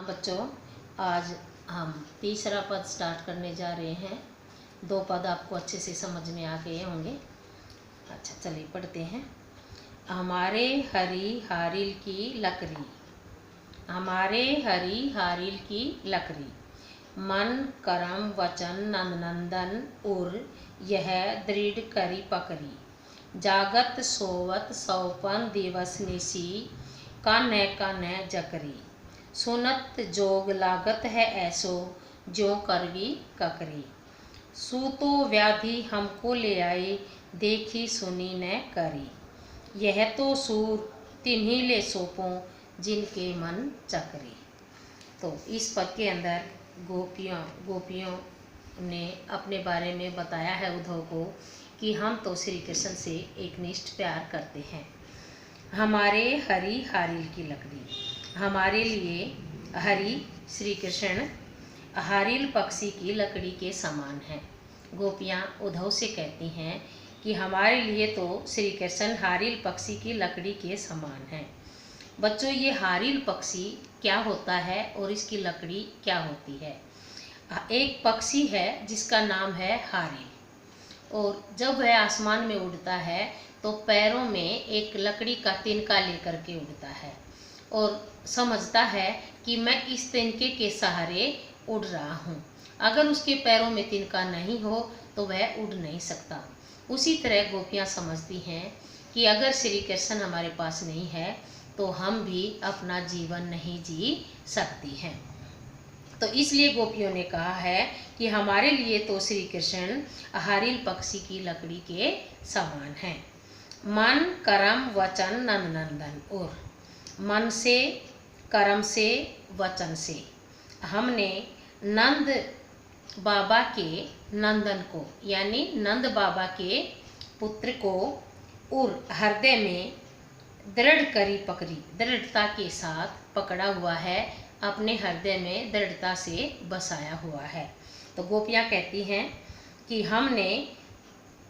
बच्चों, आज हम तीसरा पद स्टार्ट करने जा रहे हैं। 2 पद आपको अच्छे से समझ में आ गए होंगे। अच्छा, चलिए पढ़ते हैं। हमारे हरी हारिल की लकड़ी, हमारे हरी हारिल की लकड़ी, मन करम वचन नंदनंदन उर, यह दृढ़ करी पकड़ी। जागत सोवत सौपन दिवस निसी, कान्ह जकरी। सुनत जोग लागत है ऐसो, ज्यों करवी ककरी। सूतो व्याधि हमको ले आए, देखी सुनी न करी। यह तो सूर तिन्हीं ले सौंपों, जिनके मन चकरी। तो इस पद के अंदर गोपियों ने अपने बारे में बताया है उद्धव को कि हम तो श्री कृष्ण से एक निष्ठ प्यार करते हैं। हमारे हरी हारिल की लकड़ी, हमारे लिए हरि श्री कृष्ण हारिल पक्षी की लकड़ी के समान है। गोपियाँ उद्धव से कहती हैं कि हमारे लिए तो श्री कृष्ण हारिल पक्षी की लकड़ी के समान है। बच्चों, ये हारिल पक्षी क्या होता है और इसकी लकड़ी क्या होती है? एक पक्षी है जिसका नाम है हारिल, और जब वह आसमान में उड़ता है तो पैरों में एक लकड़ी का तिनका लेकर के उड़ता है और समझता है कि मैं इस तिनके के सहारे उड़ रहा हूँ। अगर उसके पैरों में तिनका नहीं हो तो वह उड़ नहीं सकता। उसी तरह गोपियाँ समझती हैं कि अगर श्री कृष्ण हमारे पास नहीं है तो हम भी अपना जीवन नहीं जी सकती हैं। तो इसलिए गोपियों ने कहा है कि हमारे लिए तो श्री कृष्ण हारिल पक्षी की लकड़ी के समान हैं। मन करम वचन नंदनंदन, और मन से, कर्म से, वचन से हमने नंद बाबा के नंदन को, यानी नंद बाबा के पुत्र को और हृदय में दृढ़ करी पकड़ी, दृढ़ता के साथ पकड़ा हुआ है, अपने हृदय में दृढ़ता से बसाया हुआ है। तो गोपियाँ कहती हैं कि हमने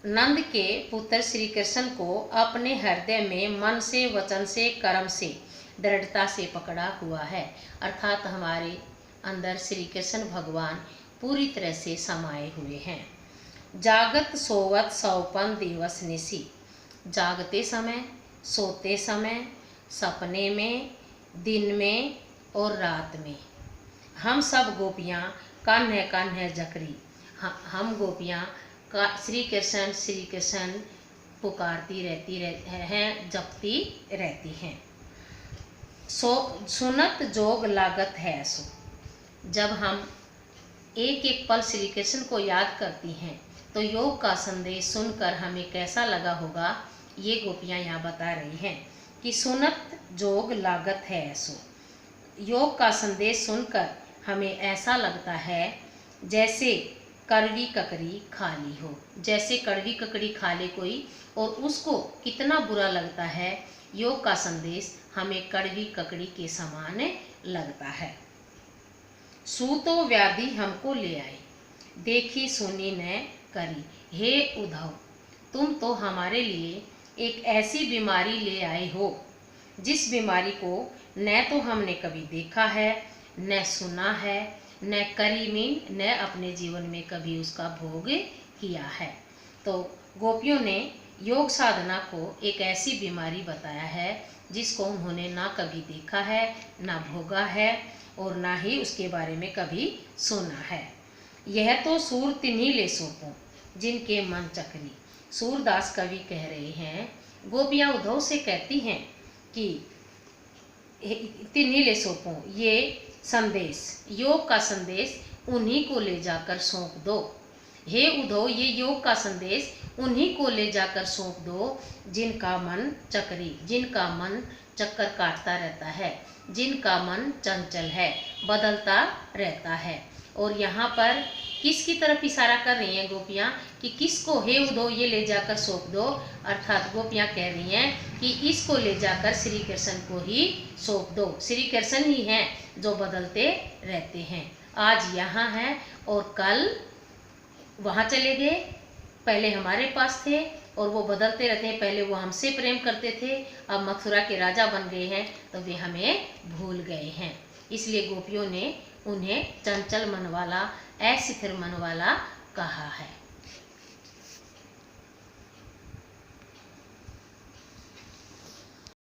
नंद के पुत्र श्री कृष्ण को अपने हृदय में मन से, वचन से, कर्म से, दृढ़ता से पकड़ा हुआ है। अर्थात हमारे अंदर श्री कृष्ण भगवान पूरी तरह से समाये हुए हैं। जागत सोवत सौपन दिवस निसी, जागते समय, सोते समय, सपने में, दिन में और रात में हम सब गोपियाँ कान्ह जकरी, हम गोपियाँ का श्री कृष्ण पुकारती रहती हैं, जपती रहती हैं। सुनत जोग लागत है सो, जब हम एक एक पल श्री कृष्ण को याद करती हैं तो योग का संदेश सुनकर हमें कैसा लगा होगा, ये गोपियाँ यहाँ बता रही हैं कि सुनत जोग लागत है ऐसो। योग का संदेश सुनकर हमें ऐसा लगता है जैसे कड़वी ककड़ी खा ली हो, जैसे कड़वी ककड़ी खा ले कोई और उसको कितना बुरा लगता है। योग का संदेश हमें कड़वी ककड़ी के समान लगता है। सूतो व्याधि हमको ले आए, देखी सुनी न करी। हे उद्धव, तुम तो हमारे लिए एक ऐसी बीमारी ले आए हो जिस बीमारी को न तो हमने कभी देखा है, न सुना है, न करी मीन न अपने जीवन में कभी उसका भोग किया है। तो गोपियों ने योग साधना को एक ऐसी बीमारी बताया है जिसको उन्होंने ना कभी देखा है, ना भोगा है और ना ही उसके बारे में कभी सुना है। यह तो सूर तिन्हीं ले सौंपों, जिनके मन चकरी। सूरदास कवि कह रहे हैं, गोपियाँ उद्धव से कहती हैं कि तिन्हीं ले सौंपों, ये संदेश, योग का संदेश उन्हीं को ले जाकर सौंप दो। हे उद्धव, ये योग का संदेश उन्हीं को ले जाकर सौंप दो जिनका मन चक्री, जिनका मन चक्कर काटता रहता है, जिनका मन चंचल है, बदलता रहता है। और यहाँ पर किसकी तरफ इशारा कर रही हैं गोपियाँ कि किसको, हे उद्धव ये ले जाकर सौंप दो। अर्थात गोपियाँ कह रही हैं कि इसको ले जाकर श्री कृष्ण को ही सौंप दो। श्री कृष्ण ही हैं जो बदलते रहते हैं, आज यहाँ हैं और कल वहाँ चले गए, पहले हमारे पास थे और वो बदलते रहते हैं। पहले वो हमसे प्रेम करते थे, अब मथुरा के राजा बन गए हैं तो वे हमें भूल गए हैं। इसलिए गोपियों ने उन्हें चंचल मन वाला, अस्थिर मन वाला कहा है।